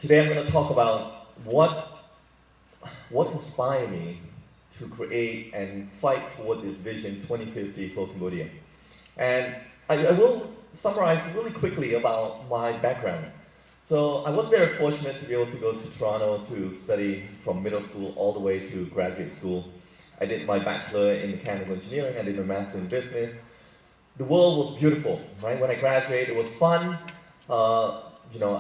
Today I'm going to talk about what inspired me to create and fight toward this vision 2050 for Cambodia. And I will summarize really quickly about my background. So I was very fortunate to be able to go to Toronto to study from middle school all the way to graduate school. I did my bachelor in mechanical engineering, I did my master in business. The world was beautiful, right? When I graduated, it was fun.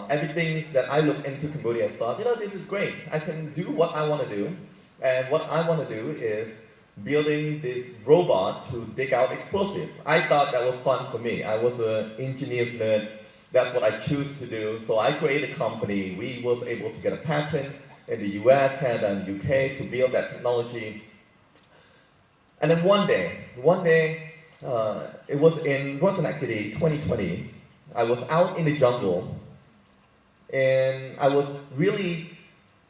Everything that I looked into Cambodia and thought, this is great. I can do what I want to do. And what I want to do is building this robot to dig out explosive. I thought that was fun for me. I was an engineer's nerd. That's what I choose to do. So I created a company. We was able to get a patent in the US, Canada, and UK to build that technology. And then one day, it was in Rotanakiri 2020. I was out in the jungle, and I was really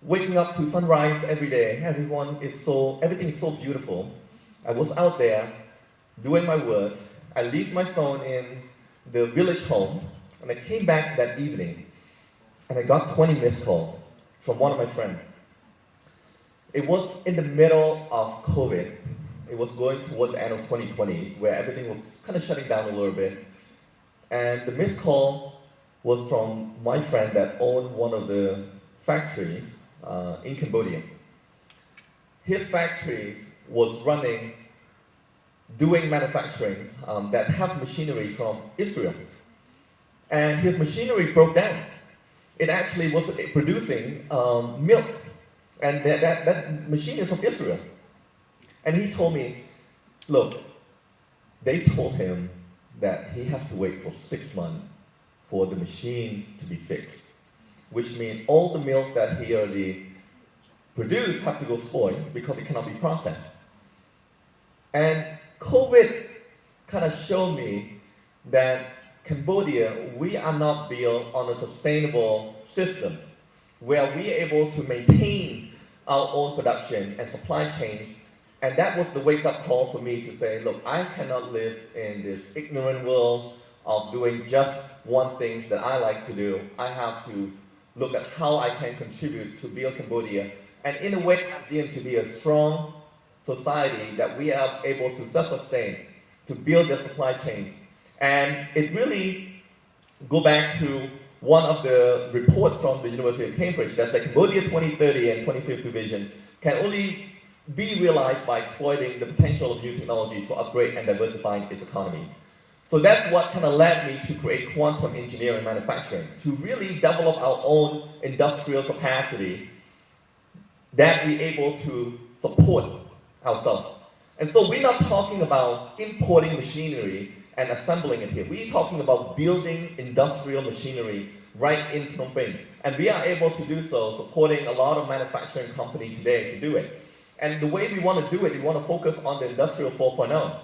waking up to sunrise every day. Everything is so beautiful. I was out there doing my work. I left my phone in the village home, and I came back that evening, and I got 20 missed calls from one of my friends. It was in the middle of COVID. It was going toward the end of 2020, where everything was kind of shutting down a little bit. And the missed call was from my friend that owned one of the factories in Cambodia. His factory was doing manufacturing that have machinery from Israel. And his machinery broke down. It actually was producing milk. And that machine is from Israel. And he told me, look, they told him that he has to wait for 6 months for the machines to be fixed, which means all the milk that he already produced have to go spoil because it cannot be processed. And COVID kind of showed me that Cambodia, we are not built on a sustainable system where we are able to maintain our own production and supply chains. And that was the wake-up call for me to say, look, I cannot live in this ignorant world of doing just one thing that I like to do. I have to look at how I can contribute to build Cambodia. And in a way, to be a strong society that we are able to self-sustain, to build the supply chains. And it really go back to one of the reports from the University of Cambridge that said Cambodia 2030 and 2050 vision can only be realized by exploiting the potential of new technology to upgrade and diversify its economy. So that's what kind of led me to create quantum engineering manufacturing, to really develop our own industrial capacity that we're able to support ourselves. And so we're not talking about importing machinery and assembling it here. We're talking about building industrial machinery right in Phnom Penh. And we are able to do so, supporting a lot of manufacturing companies today to do it. And the way we want to do it, we want to focus on the Industrial 4.0.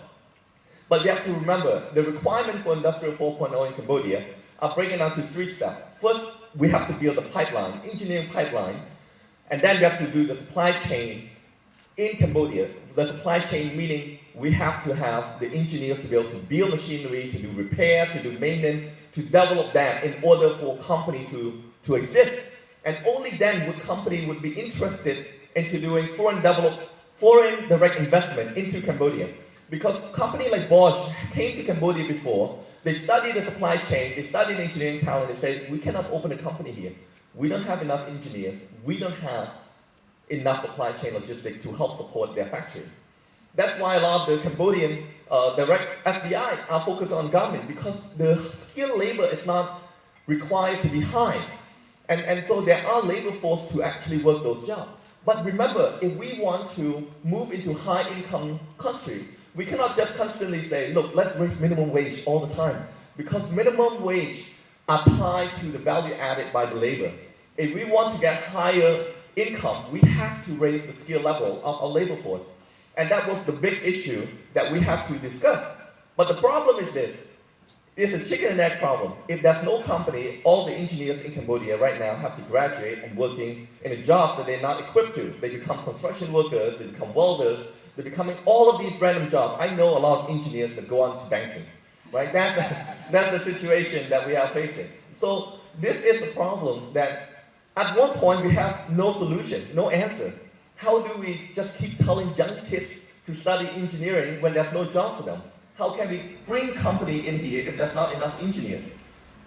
But you have to remember, the requirement for Industrial 4.0 in Cambodia are breaking down to 3 steps. First, we have to build a pipeline, engineering pipeline, and then we have to do the supply chain in Cambodia. The supply chain meaning we have to have the engineers to be able to build machinery, to do repair, to do maintenance, to develop that in order for company to exist. And only then would company would be interested into doing foreign direct investment into Cambodia. Because company like Bosch came to Cambodia before, they studied the supply chain, they studied engineering talent, they said, we cannot open a company here. We don't have enough engineers, we don't have enough supply chain logistics to help support their factory. That's why a lot of the Cambodian direct FDI are focused on government, because the skilled labor is not required to be high. And so there are labor force to actually work those jobs. But remember, if we want to move into high-income country, we cannot just constantly say, look, let's raise minimum wage all the time. Because minimum wage are tied to the value added by the labor. If we want to get higher income, we have to raise the skill level of our labor force. And that was the big issue that we have to discuss. But the problem is this. It's a chicken and egg problem. If there's no company, all the engineers in Cambodia right now have to graduate and working in a job that they're not equipped to. They become construction workers, they become welders, they're becoming all of these random jobs. I know a lot of engineers that go on to banking, right? That's the situation that we are facing. So this is a problem that At one point, we have no solution, no answer. How do we just keep telling young kids to study engineering when there's no job for them? How can we bring company in here if there's not enough engineers?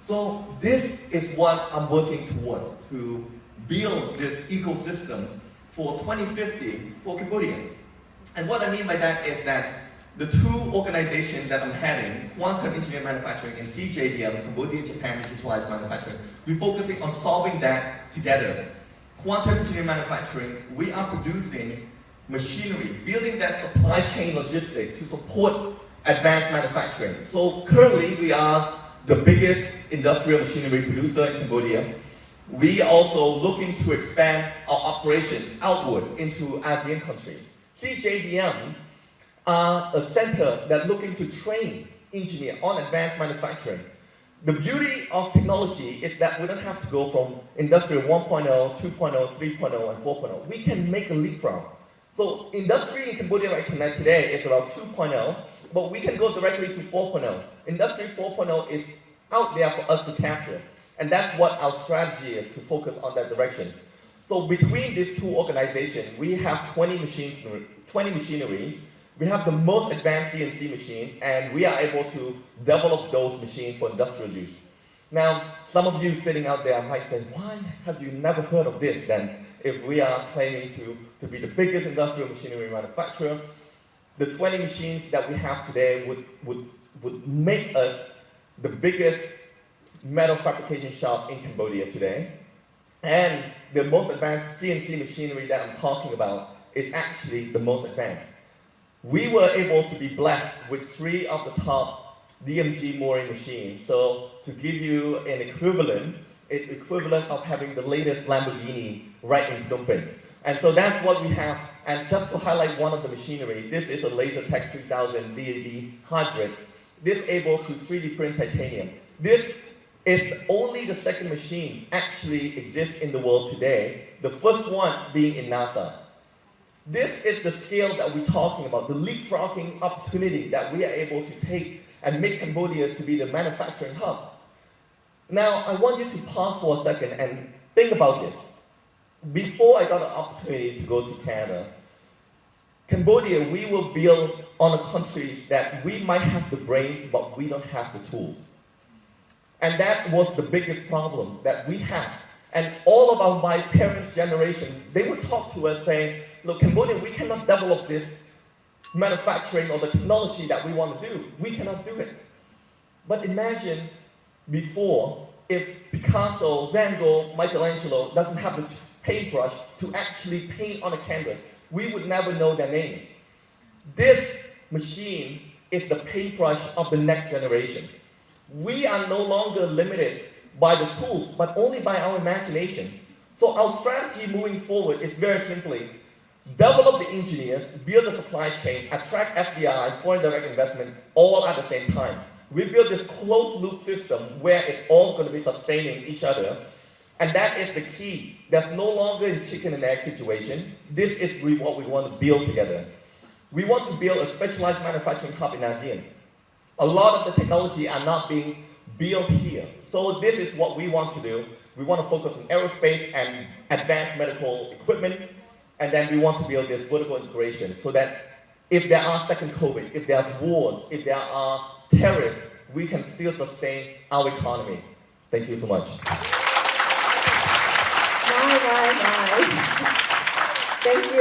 So this is what I'm working toward, to build this ecosystem for 2050 for Cambodia. And what I mean by that is that the two organizations that I'm heading, Quantum Engineering Manufacturing and CJDM, Cambodia Japan Digitalized Manufacturing, we're focusing on solving that together. Quantum Engineering Manufacturing, we are producing machinery, building that supply chain logistics to support advanced manufacturing. So currently we are the biggest industrial machinery producer in Cambodia. We are also looking to expand our operation outward into ASEAN countries. CJDM are a center that's looking to train engineers on advanced manufacturing. The beauty of technology is that we don't have to go from industrial 1.0, 2.0, 3.0, and 4.0. We can make a leapfrog. So industry in Cambodia right today is about 2.0, but we can go directly to 4.0. Industry 4.0 is out there for us to capture. And that's what our strategy is, to focus on that direction. So between these two organizations, we have 20 machineries. We have the most advanced CNC machine, and we are able to develop those machines for industrial use. Now, some of you sitting out there might say, why have you never heard of this then, if we are claiming to be the biggest industrial machinery manufacturer? The 20 machines that we have today would make us the biggest metal fabrication shop in Cambodia today. And the most advanced CNC machinery that I'm talking about is actually the most advanced. We were able to be blessed with 3 of the top DMG mooring machines. So to give you an equivalent of having the latest Lamborghini right in Phnom Penh. And so that's what we have. And just to highlight one of the machinery, this is a LaserTech 3000 DAD hybrid. This able to 3D print titanium. This is only the second machine actually exists in the world today, the first one being in NASA. This is the scale that we're talking about, the leapfrogging opportunity that we are able to take and make Cambodia to be the manufacturing hub. Now, I want you to pause for a second and think about this. Before I got an opportunity to go to Canada, Cambodia, we were built on a country that we might have the brain, but we don't have the tools. And that was the biggest problem that we have. And all of my parents' generation, they would talk to us saying, look, Cambodia, we cannot develop this manufacturing or the technology that we want to do. We cannot do it. But imagine before, if Picasso, Van Gogh, Michelangelo doesn't have the paintbrush to actually paint on a canvas, we would never know their names. This machine is the paintbrush of the next generation. We are no longer limited by the tools, but only by our imagination. So our strategy moving forward is very simply, develop the engineers, build the supply chain, attract FDI, foreign direct investment, all at the same time. We build this closed loop system where it's all going to be sustaining each other. And that is the key. There's no longer a chicken and egg situation. This is what we want to build together. We want to build a specialized manufacturing hub in ASEAN. A lot of the technology are not being built here. So this is what we want to do. We want to focus on aerospace and advanced medical equipment. And then we want to build this vertical integration so that if there are second COVID, if there's wars, if there are terrorists, we can still sustain our economy. Thank you so much. Bye. Thank you.